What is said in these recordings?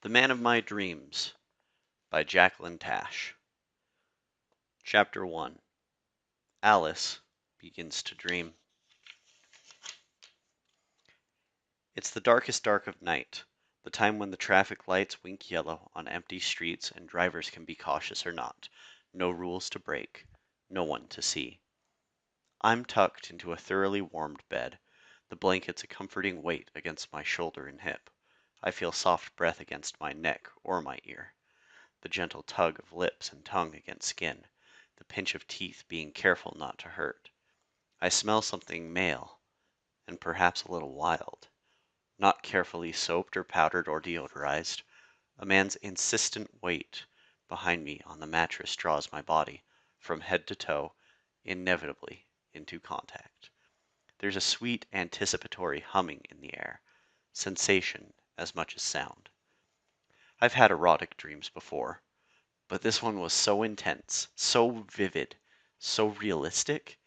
The Man of My Dreams by Jacqueline Tasch. Chapter 1. Alice begins to dream. It's the darkest dark of night, the time when the traffic lights wink yellow on empty streets and drivers can be cautious or not, no rules to break, no one to see. I'm tucked into a thoroughly warmed bed, the blankets a comforting weight against my shoulder and hip. I feel soft breath against my neck or my ear, the gentle tug of lips and tongue against skin, the pinch of teeth being careful not to hurt. I smell something male, and perhaps a little wild, not carefully soaped or powdered or deodorized. A man's insistent weight behind me on the mattress draws my body, from head to toe, inevitably into contact. There's a sweet anticipatory humming in the air, sensation as much as sound. I've had erotic dreams before, but this one was so intense, so vivid, so realistic,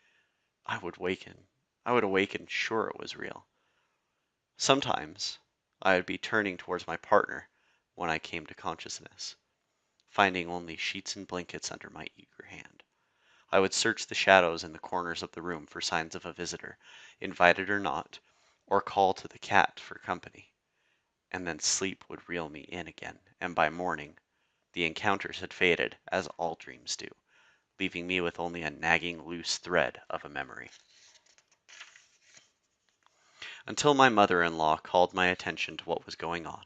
I would awaken sure it was real. Sometimes I would be turning towards my partner when I came to consciousness, finding only sheets and blankets under my eager hand. I would search the shadows in the corners of the room for signs of a visitor, invited or not, or call to the cat for company. And then sleep would reel me in again, and by morning the encounters had faded, as all dreams do, leaving me with only a nagging loose thread of a memory. Until my mother-in-law called my attention to what was going on.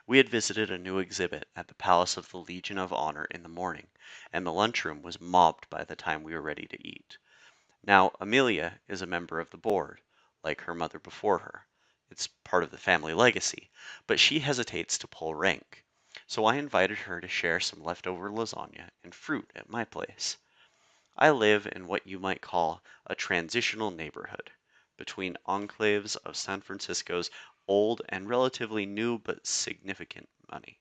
We had visited a new exhibit at the Palace of the Legion of Honor in the morning, and the lunchroom was mobbed by the time we were ready to eat. Now, Amelia is a member of the board, like her mother before her. It's part of the family legacy, but she hesitates to pull rank. So I invited her to share some leftover lasagna and fruit at my place. I live in what you might call a transitional neighborhood, between enclaves of San Francisco's old and relatively new but significant money.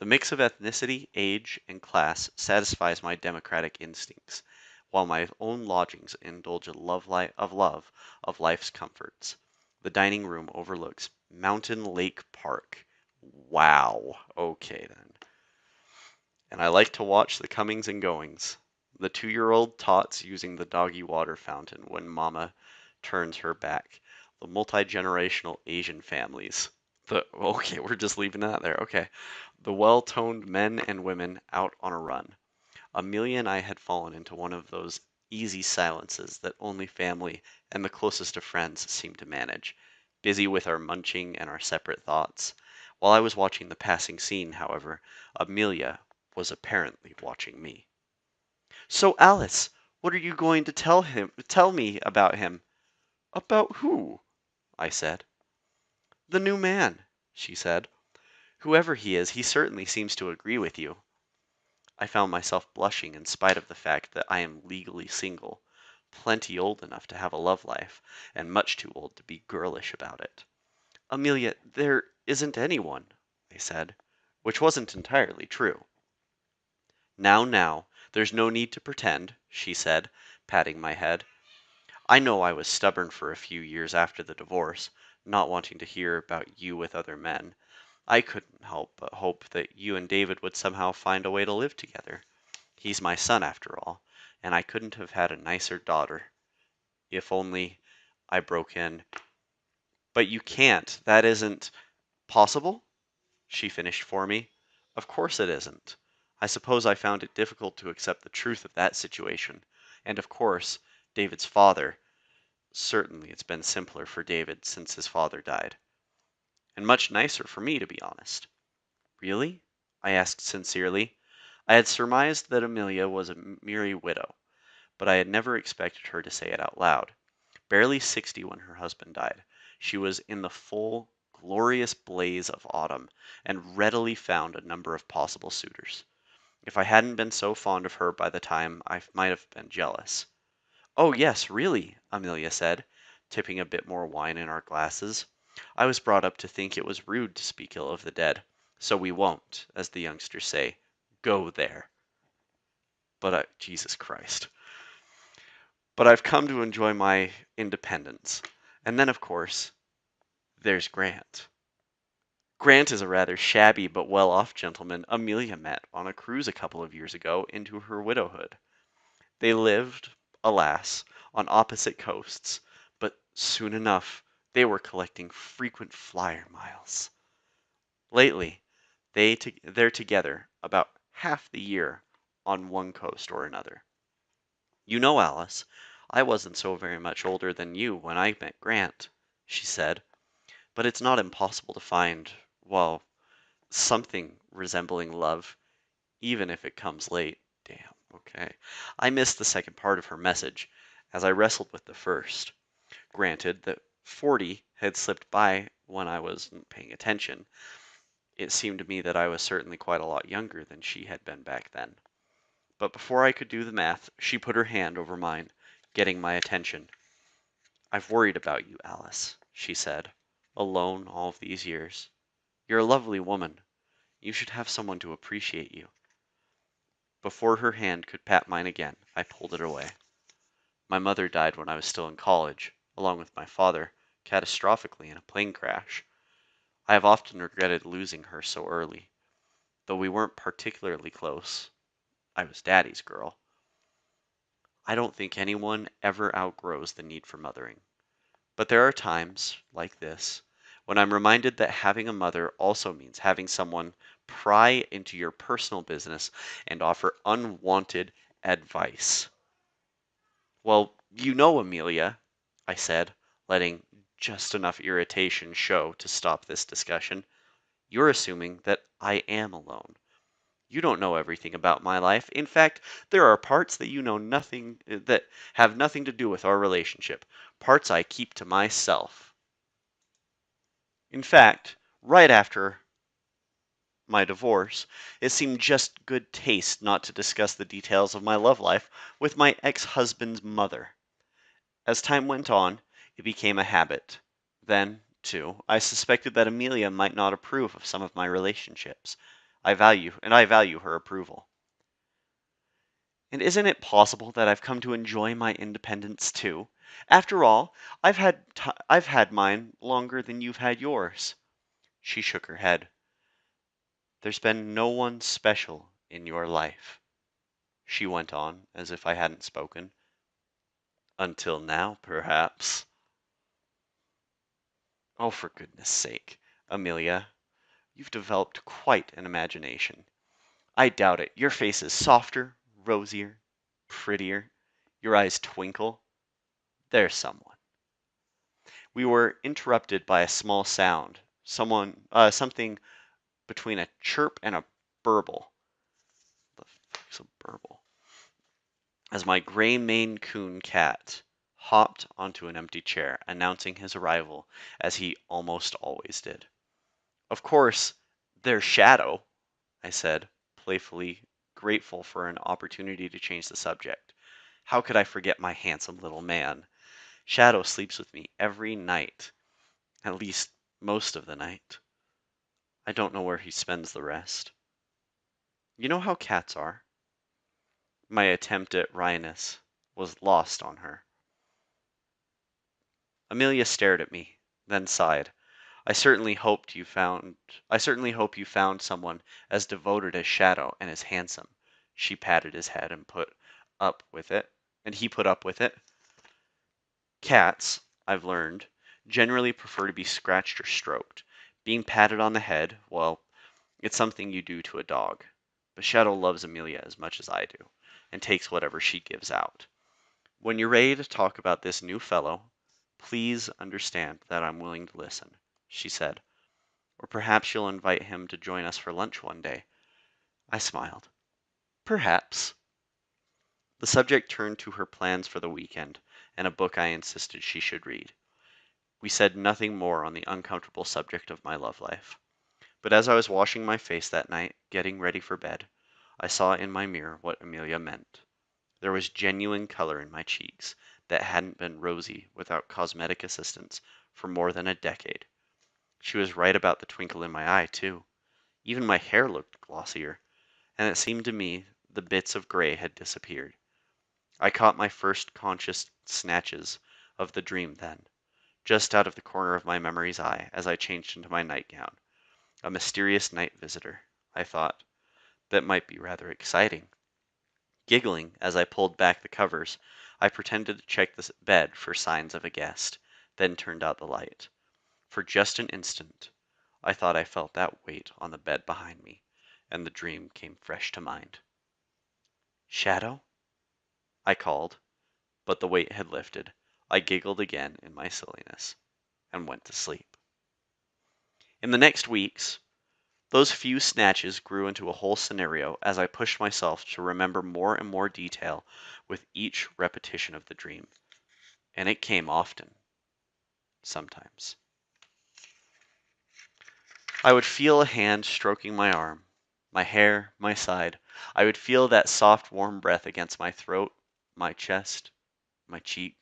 The mix of ethnicity, age, and class satisfies my democratic instincts, while my own lodgings indulge a love of life's comforts. The dining room overlooks Mountain Lake Park. Wow. Okay then. And I like to watch the comings and goings. The 2-year-old tots using the doggy water fountain when Mama turns her back. The multi-generational Asian families. Okay, we're just leaving that there. Okay. The well-toned men and women out on a run. Amelia and I had fallen into one of those easy silences that only family and the closest of friends seem to manage, busy with our munching and our separate thoughts. While I was watching the passing scene, however, Amelia was apparently watching me. "So, Alice, what are you going to tell me about him?" "About who?" I said. "The new man," she said. "Whoever he is, he certainly seems to agree with you." I found myself blushing in spite of the fact that I am legally single, plenty old enough to have a love life, and much too old to be girlish about it. "Amelia, there isn't anyone," I said, which wasn't entirely true. Now, there's no need to pretend," she said, patting my head. "I know I was stubborn for a few years after the divorce, not wanting to hear about you with other men. I couldn't help but hope that you and David would somehow find a way to live together. He's my son, after all, and I couldn't have had a nicer daughter. If only," I broke in. "But you can't. That isn't possible?" she finished for me. "Of course it isn't. I suppose I found it difficult to accept the truth of that situation. And of course, David's father. Certainly it's been simpler for David since his father died. And much nicer for me, to be honest." "Really?" I asked sincerely. I had surmised that Amelia was a merry widow, but I had never expected her to say it out loud. Barely 60 when her husband died, she was in the full, glorious blaze of autumn, and readily found a number of possible suitors. If I hadn't been so fond of her by the time, I might have been jealous. "Oh, yes, really," Amelia said, tipping a bit more wine in our glasses. "I was brought up to think it was rude to speak ill of the dead, so we won't, as the youngsters say, go there. Jesus Christ. But I've come to enjoy my independence. And then, of course, there's Grant." Grant is a rather shabby but well-off gentleman Amelia met on a cruise a couple of years ago into her widowhood. They lived, alas, on opposite coasts, but soon enough they were collecting frequent flyer miles. Lately, they're together about half the year on one coast or another. You know, Alice, I wasn't so very much older than you when I met Grant, she said, but it's not impossible to find, well, something resembling love, even if it comes late. Damn, okay. I missed the second part of her message, as I wrestled with the first. Granted that 40 had slipped by when I wasn't paying attention. It seemed to me that I was certainly quite a lot younger than she had been back then. But before I could do the math, she put her hand over mine, getting my attention. "I've worried about you, Alice," she said, "alone all of these years. You're a lovely woman. You should have someone to appreciate you." Before her hand could pat mine again, I pulled it away. My mother died when I was still in college, along with my father, catastrophically in a plane crash. I have often regretted losing her so early. Though we weren't particularly close, I was Daddy's girl. I don't think anyone ever outgrows the need for mothering. But there are times, like this, when I'm reminded that having a mother also means having someone pry into your personal business and offer unwanted advice. "Well, you know, Amelia," I said, letting just enough irritation show to stop this discussion, "you're assuming that I am alone. You don't know everything about my life. In fact, there are parts that you know nothing that have nothing to do with our relationship, parts I keep to myself. In fact, right after my divorce, it seemed just good taste not to discuss the details of my love life with my ex-husband's mother. As time went on, it became a habit. Then, too, I suspected that Amelia might not approve of some of my relationships. I value her approval. And isn't it possible that I've come to enjoy my independence too? After all, I've had mine longer than you've had yours." She shook her head. "There's been no one special in your life," she went on, as if I hadn't spoken. "Until now, perhaps." "Oh, for goodness sake, Amelia, you've developed quite an imagination. I doubt it. Your face is softer, rosier, prettier. Your eyes twinkle. There's someone." We were interrupted by a small sound, something between a chirp and a burble. The fuck's a burble? As my gray Maine Coon cat hopped onto an empty chair, announcing his arrival as he almost always did. "Of course, there's Shadow," I said, playfully grateful for an opportunity to change the subject. How could I forget my handsome little man? Shadow sleeps with me every night. At least, most of the night. I don't know where he spends the rest. You know how cats are? My attempt at wryness was lost on her. Amelia stared at me, then sighed. I certainly hope you found someone as devoted as Shadow and as handsome." She patted his head and he put up with it. Cats, I've learned, generally prefer to be scratched or stroked. Being patted on the head, well, it's something you do to a dog. But Shadow loves Amelia as much as I do, and takes whatever she gives out. When you're ready to talk about this new fellow, please understand that I'm willing to listen," she said. "Or perhaps you'll invite him to join us for lunch one day." I smiled. "Perhaps." The subject turned to her plans for the weekend, and a book I insisted she should read. We said nothing more on the uncomfortable subject of my love life. But as I was washing my face that night, getting ready for bed, I saw in my mirror what Amelia meant. There was genuine color in my cheeks that hadn't been rosy without cosmetic assistance for more than a decade. She was right about the twinkle in my eye, too. Even my hair looked glossier, and it seemed to me the bits of gray had disappeared. I caught my first conscious snatches of the dream then, just out of the corner of my memory's eye as I changed into my nightgown. A mysterious night visitor, I thought. That might be rather exciting. Giggling as I pulled back the covers, I pretended to check the bed for signs of a guest, then turned out the light. For just an instant, I thought I felt that weight on the bed behind me, and the dream came fresh to mind. "Shadow?" I called, but the weight had lifted. I giggled again in my silliness, and went to sleep. In the next weeks, those few snatches grew into a whole scenario as I pushed myself to remember more and more detail with each repetition of the dream. And it came often, sometimes. I would feel a hand stroking my arm, my hair, my side. I would feel that soft, warm breath against my throat, my chest, my cheek.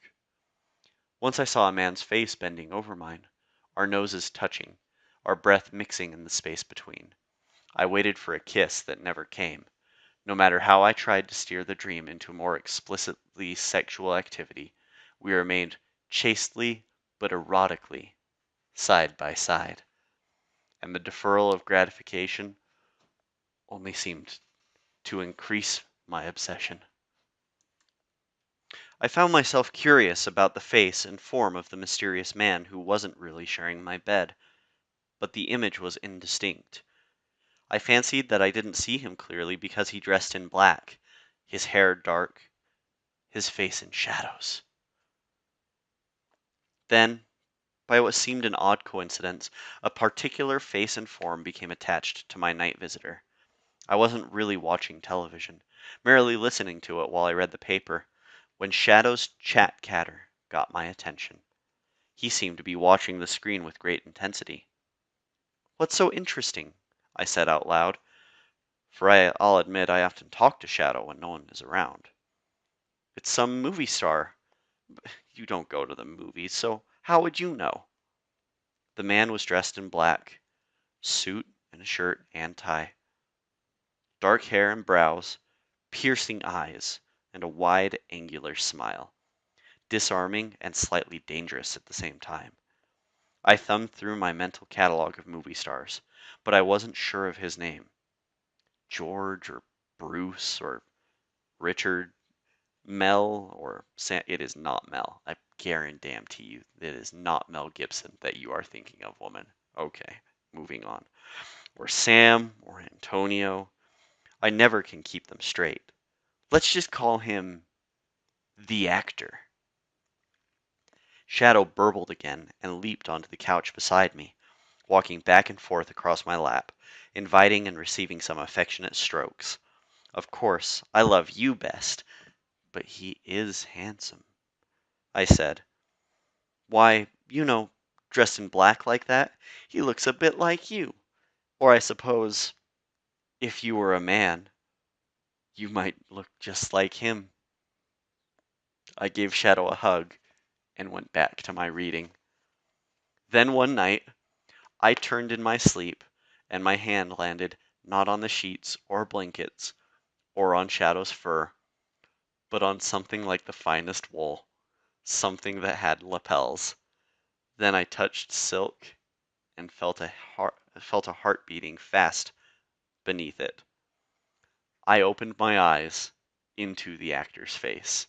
Once I saw a man's face bending over mine, our noses touching, our breath mixing in the space between. I waited for a kiss that never came. No matter how I tried to steer the dream into more explicitly sexual activity, we remained chastely but erotically side by side, and the deferral of gratification only seemed to increase my obsession. I found myself curious about the face and form of the mysterious man who wasn't really sharing my bed, but the image was indistinct. I fancied that I didn't see him clearly because he dressed in black, his hair dark, his face in shadows. Then, by what seemed an odd coincidence, a particular face and form became attached to my night visitor. I wasn't really watching television, merely listening to it while I read the paper, when Shadow's chat catter got my attention. He seemed to be watching the screen with great intensity. "What's so interesting?" I said out loud, for I'll admit I often talk to Shadow when no one is around. "It's some movie star. You don't go to the movies, so how would you know?" The man was dressed in black, suit and a shirt and tie. Dark hair and brows, piercing eyes, and a wide, angular smile. Disarming and slightly dangerous at the same time. I thumbed through my mental catalog of movie stars, but I wasn't sure of his name. George or Bruce or Richard, Mel or Sam. It is not Mel. I guarantee you it is not Mel Gibson that you are thinking of, woman. Okay, moving on. Or Sam or Antonio. I never can keep them straight. Let's just call him the actor. Shadow burbled again and leaped onto the couch beside me, walking back and forth across my lap, inviting and receiving some affectionate strokes. "Of course, I love you best, but he is handsome," I said. "Why, dressed in black like that, he looks a bit like you. Or I suppose, if you were a man, you might look just like him." I gave Shadow a hug and went back to my reading. Then one night, I turned in my sleep, and my hand landed not on the sheets or blankets or on Shadow's fur, but on something like the finest wool, something that had lapels. Then I touched silk and felt a heart beating fast beneath it. I opened my eyes into the actor's face,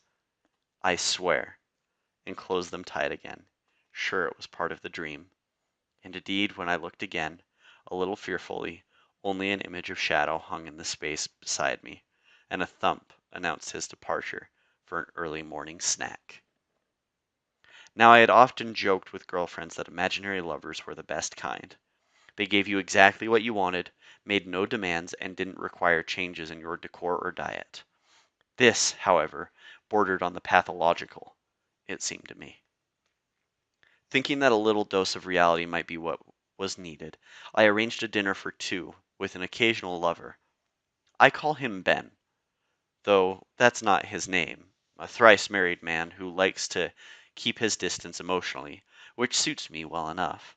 I swear, and closed them tight again, sure it was part of the dream. And indeed, when I looked again, a little fearfully, only an image of Shadow hung in the space beside me, and a thump announced his departure for an early morning snack. Now I had often joked with girlfriends that imaginary lovers were the best kind. They gave you exactly what you wanted, made no demands, and didn't require changes in your decor or diet. This, however, bordered on the pathological, it seemed to me. Thinking that a little dose of reality might be what was needed, I arranged a dinner for two, with an occasional lover. I call him Ben, though that's not his name, a thrice married man who likes to keep his distance emotionally, which suits me well enough.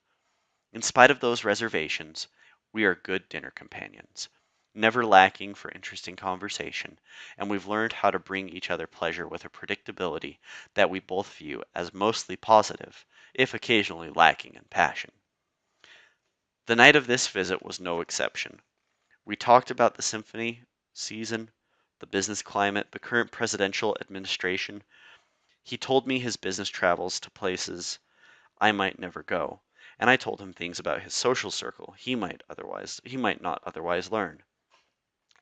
In spite of those reservations, we are good dinner companions, never lacking for interesting conversation, and we've learned how to bring each other pleasure with a predictability that we both view as mostly positive, if occasionally lacking in passion. The night of this visit was no exception. We talked about the symphony season, the business climate, the current presidential administration. He told me his business travels to places I might never go, and I told him things about his social circle he might not otherwise learn.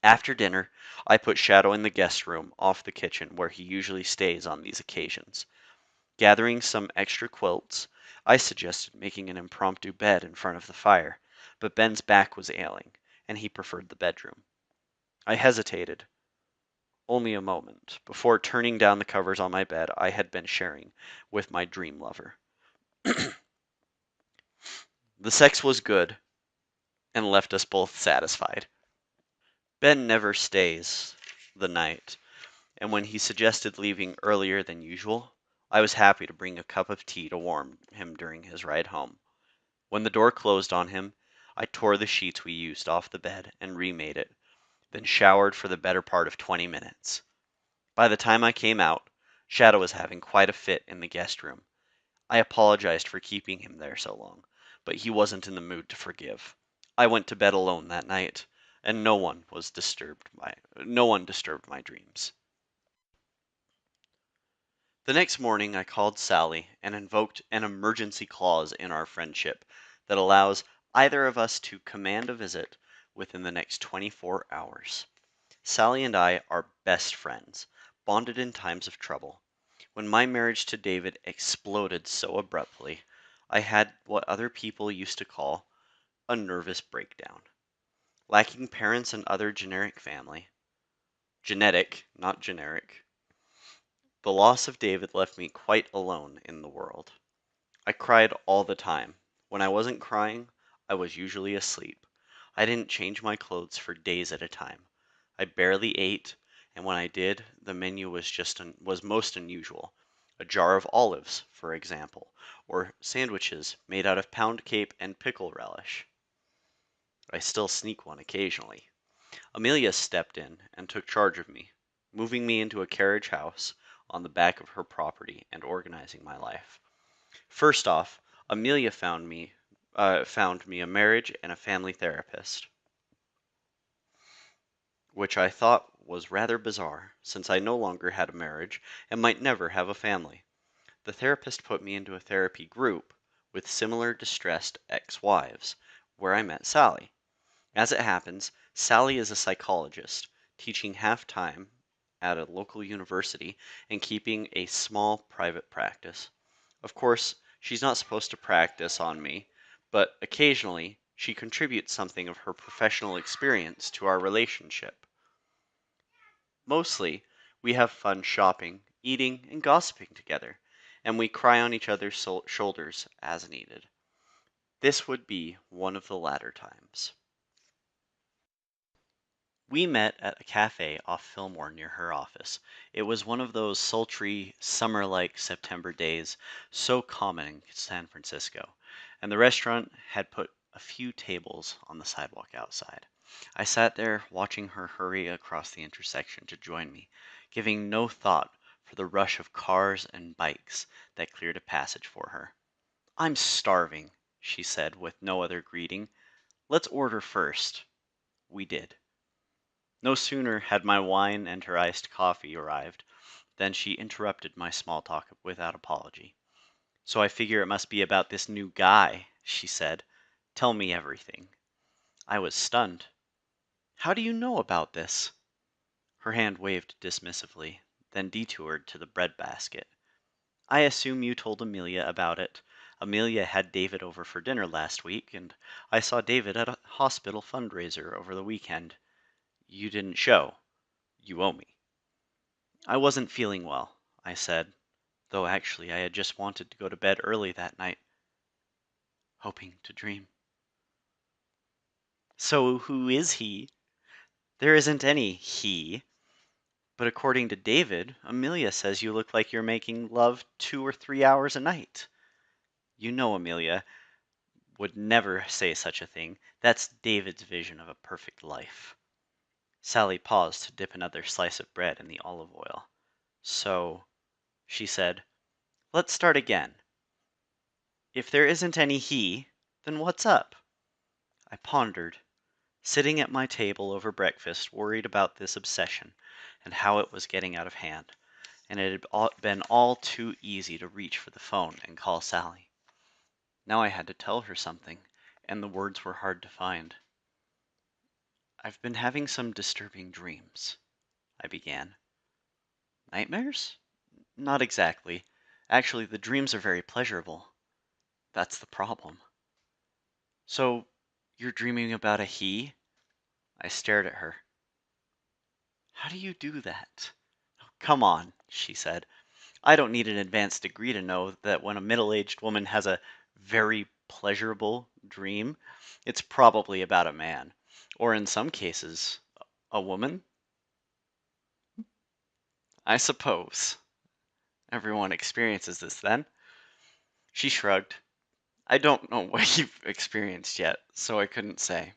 After dinner, I put Shadow in the guest room off the kitchen where he usually stays on these occasions. Gathering some extra quilts, I suggested making an impromptu bed in front of the fire, but Ben's back was ailing, and he preferred the bedroom. I hesitated only a moment before turning down the covers on my bed I had been sharing with my dream lover. The sex was good and left us both satisfied. Ben never stays the night, and when he suggested leaving earlier than usual, I was happy to bring a cup of tea to warm him during his ride home. When the door closed on him, I tore the sheets we used off the bed and remade it, then showered for the better part of 20 minutes. By the time I came out, Shadow was having quite a fit in the guest room. I apologized for keeping him there so long, but he wasn't in the mood to forgive. I went to bed alone that night, and no one disturbed my dreams. The next morning I called Sally and invoked an emergency clause in our friendship that allows either of us to command a visit within the next 24 hours. Sally and I are best friends, bonded in times of trouble. When my marriage to David exploded so abruptly, I had what other people used to call a nervous breakdown. Lacking parents and other genetic, not generic, the loss of David left me quite alone in the world. I cried all the time. When I wasn't crying, I was usually asleep. I didn't change my clothes for days at a time. I barely ate, and when I did, the menu was most unusual. A jar of olives, for example, or sandwiches made out of pound cake and pickle relish. I still sneak one occasionally. Amelia stepped in and took charge of me, moving me into a carriage house on the back of her property and organizing my life. First off, Amelia found me a marriage and a family therapist, which I thought was rather bizarre, since I no longer had a marriage and might never have a family. The therapist put me into a therapy group with similar distressed ex-wives, where I met Sally. As it happens, Sally is a psychologist, teaching half-time at a local university and keeping a small private practice. Of course, she's not supposed to practice on me, but occasionally she contributes something of her professional experience to our relationship. Mostly, we have fun shopping, eating, and gossiping together, and we cry on each other's shoulders as needed. This would be one of the latter times. We met at a cafe off Fillmore near her office. It was one of those sultry, summer like September days so common in San Francisco, and the restaurant had put a few tables on the sidewalk outside. I sat there watching her hurry across the intersection to join me, giving no thought for the rush of cars and bikes that cleared a passage for her. "I'm starving," she said with no other greeting. "Let's order first." We did. No sooner had my wine and her iced coffee arrived than she interrupted my small talk without apology. "So I figure it must be about this new guy," she said. "Tell me everything." I was stunned. "How do you know about this?" Her hand waved dismissively, then detoured to the breadbasket. "I assume you told Amelia about it. Amelia had David over for dinner last week, and I saw David at a hospital fundraiser over the weekend. You didn't show. You owe me." "I wasn't feeling well," I said, though actually I had just wanted to go to bed early that night, hoping to dream. "So who is he?" "There isn't any he. But according to David, Amelia says you look like you're making love 2 or 3 hours a night." "You know Amelia would never say such a thing. That's David's vision of a perfect life." Sally paused to dip another slice of bread in the olive oil. "So," she said, "let's start again. If there isn't any he, then what's up?" I pondered, sitting at my table over breakfast, worried about this obsession and how it was getting out of hand, and it had been all too easy to reach for the phone and call Sally. Now I had to tell her something, and the words were hard to find. "I've been having some disturbing dreams," I began. "Nightmares?" "Not exactly. Actually, the dreams are very pleasurable. That's the problem." "So, you're dreaming about a he?" I stared at her. "How do you do that?" "Oh, come on," she said. "I don't need an advanced degree to know that when a middle-aged woman has a very pleasurable dream, it's probably about a man. Or in some cases, a woman? I suppose. Everyone experiences this then." She shrugged. "I don't know what you've experienced yet, so I couldn't say."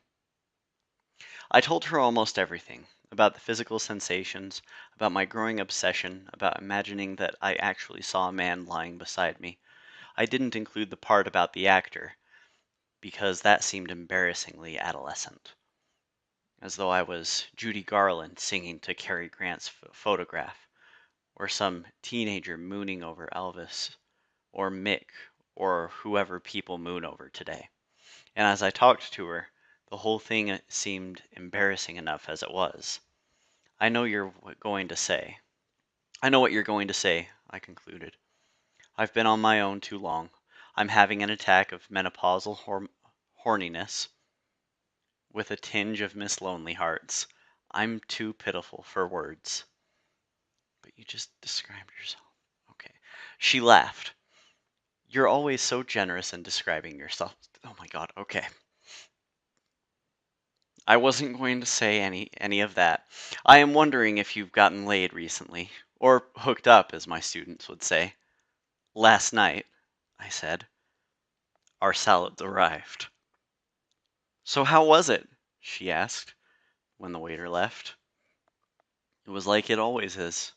I told her almost everything about the physical sensations, about my growing obsession, about imagining that I actually saw a man lying beside me. I didn't include the part about the actor, because that seemed embarrassingly adolescent, as though I was Judy Garland singing to Cary Grant's photograph, or some teenager mooning over Elvis, or Mick, or whoever people moon over today. And as I talked to her, the whole thing seemed embarrassing enough as it was. "I know you're going to say. I know what you're going to say," I concluded. "I've been on my own too long. I'm having an attack of menopausal horniness with a tinge of Miss Lonely Hearts. I'm too pitiful for words." "But you just described yourself." "Okay." She laughed. "You're always so generous in describing yourself." Oh my god, okay. "I wasn't going to say any of that. I am wondering if you've gotten laid recently. Or hooked up, as my students would say." "Last night," I said, "our salads arrived." "So how was it?" she asked, when the waiter left. "It was like it always is.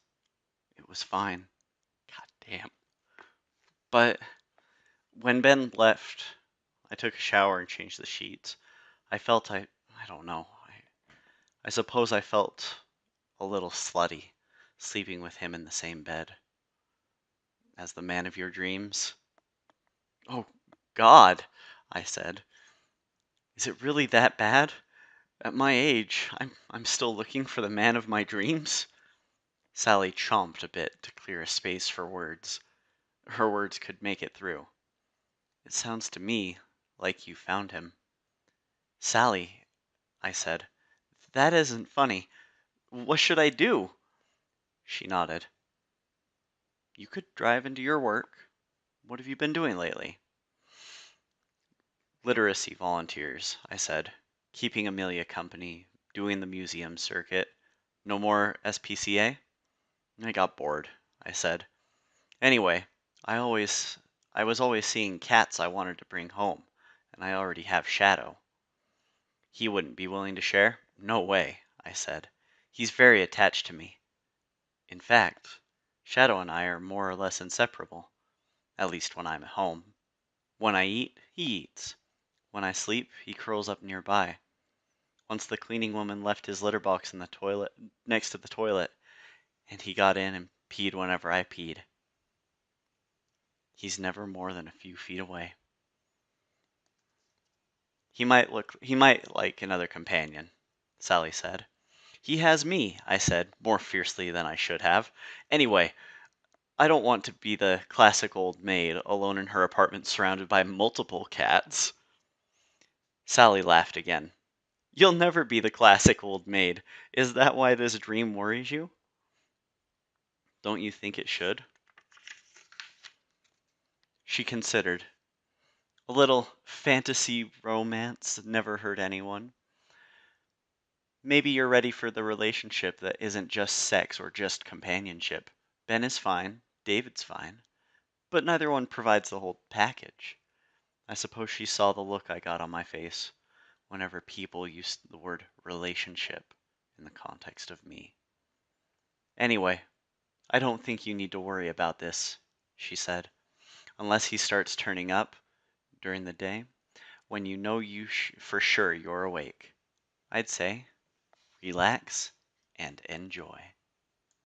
It was fine." God damn. But when Ben left, I took a shower and changed the sheets. I felt I don't know. I suppose I felt a little slutty, sleeping with him in the same bed as the man of your dreams. "Oh, God," I said. "Is it really that bad? At my age, I'm still looking for the man of my dreams?" Sally chomped a bit to clear a space for words. Her words could make it through. "It sounds to me like you found him." "Sally," I said, "that isn't funny. What should I do?" She nodded. "You could drive into your work. What have you been doing lately?" "Literacy volunteers," I said. "Keeping Amelia company, doing the museum circuit. No more SPCA?" "I got bored," I said. "Anyway, I was always seeing cats I wanted to bring home, and I already have Shadow." "He wouldn't be willing to share?" "No way," I said. "He's very attached to me. In fact, Shadow and I are more or less inseparable, at least when I'm at home. When I eat, he eats. When I sleep, he curls up nearby. Once the cleaning woman left his litter box in the toilet next to the toilet, and he got in and peed whenever I peed. He's never more than a few feet away. He might like another companion," Sally said. "He has me," I said, more fiercely than I should have. "Anyway, I don't want to be the classic old maid, alone in her apartment surrounded by multiple cats." Sally laughed again. "You'll never be the classic old maid. Is that why this dream worries you?" "Don't you think it should?" She considered. "A little fantasy romance never hurt anyone. Maybe you're ready for the relationship that isn't just sex or just companionship. Ben is fine, David's fine, but neither one provides the whole package." I suppose she saw the look I got on my face whenever people used the word relationship in the context of me. "Anyway, I don't think you need to worry about this," she said, "unless he starts turning up during the day. when you know for sure you're awake. I'd say relax and enjoy.